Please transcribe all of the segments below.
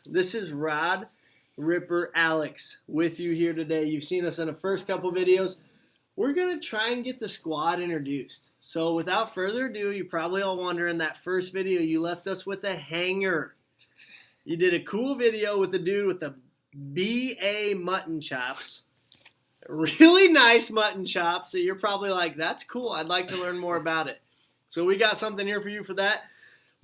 This is Rod Ripper Alex with you here today. You've seen us in the first couple videos. We're going to try and get the squad introduced. So without further ado, you're probably all wondering, that first video you left us with a hanger. You did a cool video with the dude with the BA mutton chops. Really nice mutton chops. So you're probably like, that's cool. I'd like to learn more about it. So we got something here for you for that.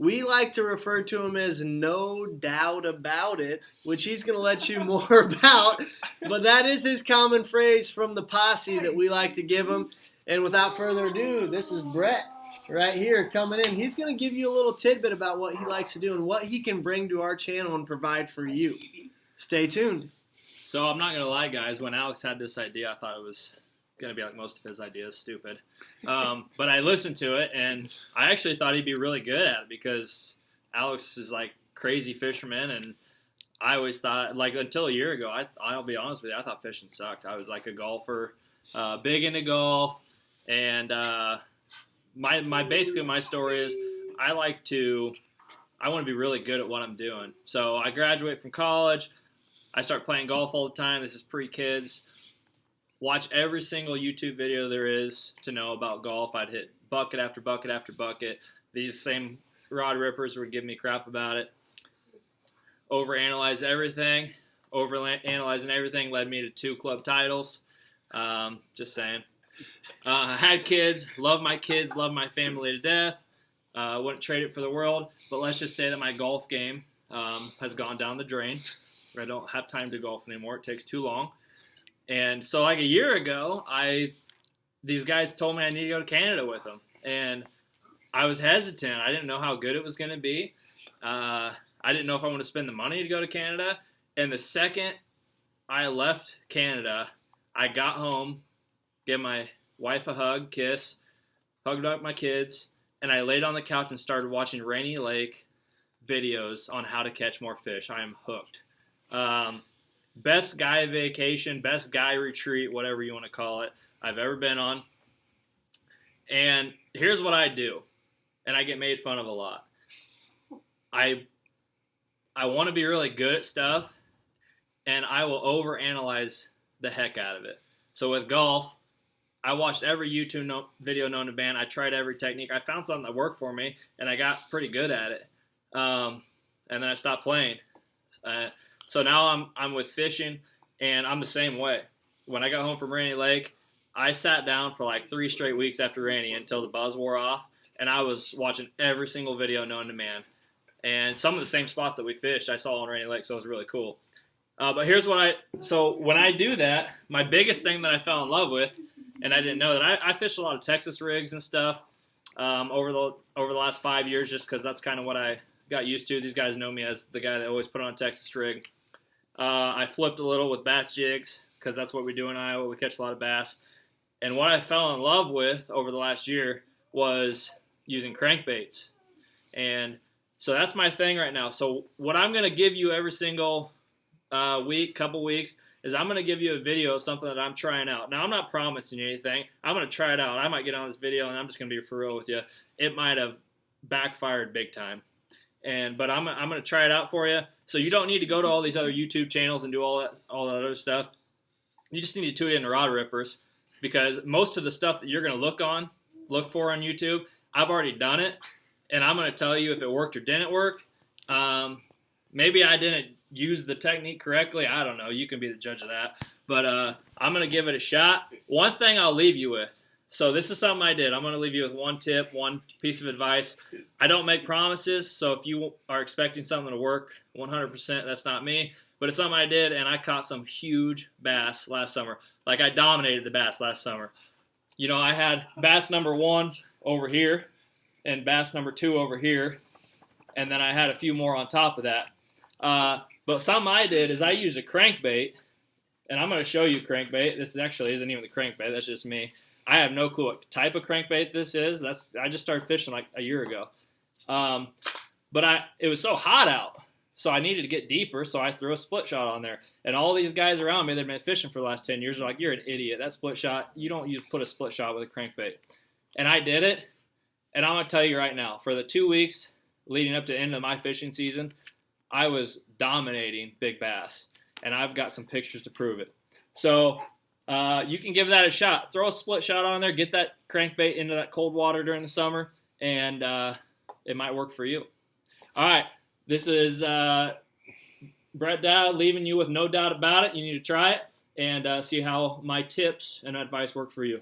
We like to refer to him as No Doubt About It, which he's going to let you more about. But that is his common phrase from the posse that we like to give him. And without further ado, this is Brett right here coming in. He's going to give you a little tidbit about what he likes to do and what he can bring to our channel and provide for you. Stay tuned. So I'm not going to lie, guys. When Alex had this idea, I thought it was going to be like most of his ideas, stupid. But I listened to it, and I actually thought he'd be really good at it because Alex is like crazy fisherman, and I always thought, like until a year ago, I'll be honest with you, I thought fishing sucked. I was like a golfer, big into golf, and basically my story is I want to be really good at what I'm doing. So I graduate from college. I start playing golf all the time. This is pre-kids. Watch every single YouTube video there is to know about golf. I'd hit bucket after bucket after bucket. These same rod rippers would give me crap about it. Overanalyze everything. Overanalyzing everything led me to 2 club titles. Just saying. I had kids. Love my kids. Love my family to death. Wouldn't trade it for the world. But let's just say that my golf game has gone down the drain. I don't have time to golf anymore. It takes too long. And so like a year ago, these guys told me I need to go to Canada with them. And I was hesitant. I didn't know how good it was going to be. I didn't know if I wanted to spend the money to go to Canada. And the second I left Canada, I got home, gave my wife a hug, kiss, hugged up my kids, and I laid on the couch and started watching Rainy Lake videos on how to catch more fish. I am hooked. Best guy vacation, best guy retreat, whatever you want to call it, I've ever been on. And here's what I do, and I get made fun of a lot. I want to be really good at stuff, and I will overanalyze the heck out of it. So with golf, I watched every YouTube video known to man. I tried every technique. I found something that worked for me, and I got pretty good at it. And then I stopped playing. So now I'm with fishing, and I'm the same way. When I got home from Rainy Lake, I sat down for like 3 straight weeks after Rainy until the buzz wore off, and I was watching every single video known to man. And some of the same spots that we fished I saw on Rainy Lake, so it was really cool. But here's so when I do that, my biggest thing that I fell in love with, and I didn't know that, I fished a lot of Texas rigs and stuff over the last 5 years just because that's kind of what I got used to. These guys know me as the guy that always put on a Texas rig. I flipped a little with bass jigs because that's what we do in Iowa. We catch a lot of bass. And what I fell in love with over the last year was using crankbaits. And so that's my thing right now. So what I'm going to give you every single couple weeks, is I'm going to give you a video of something that I'm trying out. Now, I'm not promising you anything. I'm going to try it out. I might get on this video, and I'm just going to be for real with you. It might have backfired big time. But I'm going to try it out for you. So you don't need to go to all these other YouTube channels and do all that other stuff. You just need to tune in to Rod Rippers, because most of the stuff that you're going to look for on YouTube, I've already done it, and I'm going to tell you if it worked or didn't work. Maybe I didn't use the technique correctly. I don't know. You can be the judge of that. But I'm going to give it a shot. One thing I'll leave you with. So this is something I did. I'm going to leave you with one tip, one piece of advice. I don't make promises, so if you are expecting something to work 100%, that's not me. But it's something I did, and I caught some huge bass last summer. Like, I dominated the bass last summer. You know, I had bass number 1 over here and bass number 2 over here, and then I had a few more on top of that. But something I did is I used a crankbait, and I'm going to show you crankbait. This actually isn't even the crankbait. That's just me. I have no clue what type of crankbait this is. I just started fishing like a year ago. But it was so hot out, so I needed to get deeper, so I threw a split shot on there. And all these guys around me that have been fishing for the last 10 years are like, you're an idiot. That split shot, you don't put a split shot with a crankbait. And I did it, and I'm going to tell you right now, for the 2 weeks leading up to the end of my fishing season, I was dominating big bass. And I've got some pictures to prove it. So you can give that a shot. Throw a split shot on there, get that crankbait into that cold water during the summer, and it might work for you. All right, this is Brett Doud leaving you with no doubt about it. You need to try it and see how my tips and advice work for you.